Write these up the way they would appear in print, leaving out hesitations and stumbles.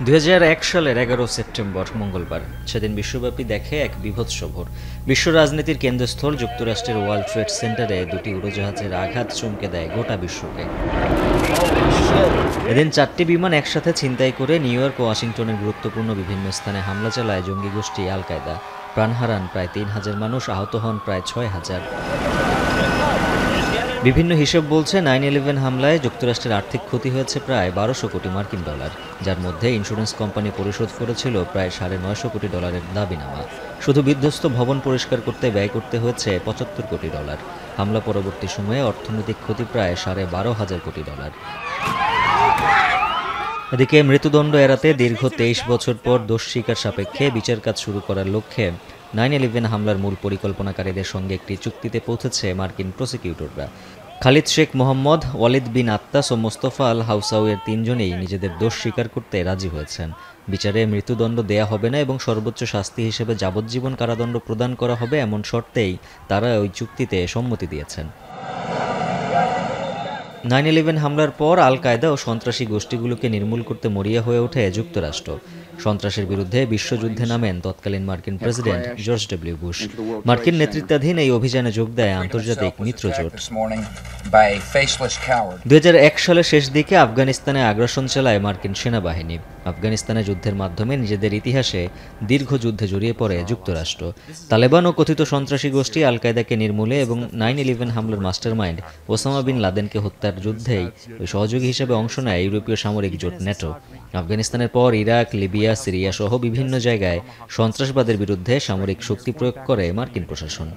2001 সালের 11 সেপ্টেম্বর মঙ্গলবার সেদিন বিশ্বব্যাপী দেখে এক বীভৎস ভোর। বিশ্ব রাজনীতির কেন্দ্রস্থল যুক্তরাষ্ট্রের ওয়ার্ল্ড ট্রেড সেন্টারে দুটি উড়োজাহাজের আঘাত চমকে দেয় গোটা বিশ্বকে। এদিন 4টি বিমান একসাথে ছিনতাই করে নিউ ইয়র্ক ও ওয়াশিংটনের গুরুত্বপূর্ণ বিভিন্ন স্থানে হামলা চালায় জঙ্গি গোষ্ঠী আল কায়দা। প্রাণ হারান প্রায় 3000 মানুষ, আহত হন প্রায় 6000। বিভিন্ন হিসেব বলছে 9/11 হামলায় যুক্তরাষ্ট্রের আর্থিক ক্ষতি হয়েছে প্রায় 1200 কোটি মার্কিন ডলার, যার মধ্যে ইন্স্যুরেন্স কোম্পানি পরিশোধ করেছিল প্রায় $950 কোটি ডলারের দাবিনামা। শুধু বিধ্বস্ত ভবন পরিষ্কার করতে ব্যয় করতে হয়েছে $75 কোটি। হামলা পরবর্তী সময়ে অর্থনৈতিক ক্ষতি প্রায় $12,500 কোটি। এদিকে মৃত্যুদণ্ড এড়াতে দীর্ঘ 23 বছর পর দোষ স্বীকার সাপেক্ষে বিচার কাজ শুরু করার লক্ষ্যে 9/11 হামলার মূল পরিকল্পনাকারীদের সঙ্গে একটি চুক্তিতে পৌঁছেছে মার্কিন প্রসিকিউটররা। খালিদ শেখ মোহাম্মদ, ওয়ালিদ বিন আত্তাস ও মোস্তফা আল হাউসাউয়ের 3 জনেই নিজেদের দোষ স্বীকার করতে রাজি হয়েছেন। বিচারে মৃত্যুদণ্ড দেয়া হবে না এবং সর্বোচ্চ শাস্তি হিসেবে যাবজ্জীবন কারাদণ্ড প্রদান করা হবে এমন শর্তেই তারা ওই চুক্তিতে সম্মতি দিয়েছেন। 9/11 হামলার পর আল কায়দা ও সন্ত্রাসী গোষ্ঠীগুলোকে নির্মূল করতে মরিয়া হয়ে ওঠে যুক্তরাষ্ট্র। সন্ত্রাসের বিরুদ্ধে বিশ্বযুদ্ধে নামেন তৎকালীন মার্কিন প্রেসিডেন্ট জর্জ ডব্লিউ বুশ। মার্কিন নেতৃত্বাধীন এই অভিযানে যোগ দেয় আন্তর্জাতিক মিত্রজোট। 2001 সালের শেষ দিকে আফগানিস্তানে আগ্রাসন চালায় মার্কিন সেনাবাহিনী। আফগানিস্তানে যুদ্ধের মাধ্যমে নিজেদের ইতিহাসে দীর্ঘ যুদ্ধে জড়িয়ে পড়ে যুক্তরাষ্ট্র। তালেবান ও কথিত সন্ত্রাসী গোষ্ঠী আল কায়দাকে নির্মূলে এবং 9/11 হামলার মাস্টারমাইন্ড ওসামা বিন লাদেনকে হত্যার যুদ্ধেই সহযোগী হিসেবে অংশ নেয় ইউরোপীয় সামরিক জোট ন্যাটো। আফগানিস্তানের পর ইরাক, লিবিয়া, সিরিয়া সহ বিভিন্ন জায়গায় সন্ত্রাসবাদের বিরুদ্ধে সামরিক শক্তি প্রয়োগ করে মার্কিন প্রশাসন।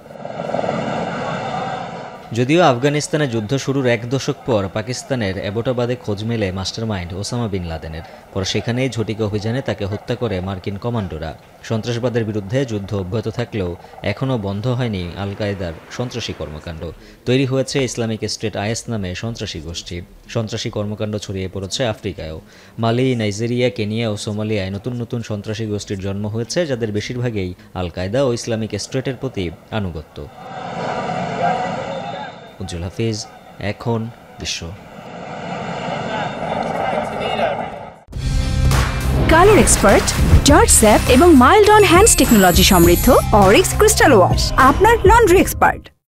যদিও আফগানিস্তানে যুদ্ধ শুরুর 1 দশক পর পাকিস্তানের অ্যাবোটাবাদে খোঁজ মেলে মাস্টারমাইন্ড ওসামা বিন লাদেনের। পরে সেখানেই ঝটিকা অভিযানে তাকে হত্যা করে মার্কিন কমান্ডোরা। সন্ত্রাসবাদের বিরুদ্ধে যুদ্ধ অব্যাহত থাকলেও এখনও বন্ধ হয়নি আল কায়দার সন্ত্রাসী কর্মকাণ্ড। তৈরি হয়েছে ইসলামিক স্টেট IS নামে সন্ত্রাসী গোষ্ঠী। সন্ত্রাসী কর্মকাণ্ড ছড়িয়ে পড়েছে আফ্রিকায়ও। মালি, নাইজেরিয়া, কেনিয়া ও সোমালিয়ায় নতুন নতুন সন্ত্রাসী গোষ্ঠীর জন্ম হয়েছে, যাদের বেশিরভাগই আল কায়দা ও ইসলামিক স্টেটের প্রতি আনুগত্য। উজ্জ্বল হাফিজ, এখন বিশ্ব। কালার এক্সপার্ট, জর্জ স্যাপ এবং মাইল্ড অন হ্যান্ডস টেকনোলজি সমৃদ্ধ অরিক্স ক্রিস্টাল ওয়াশ আপনার লন্ড্রি এক্সপার্ট।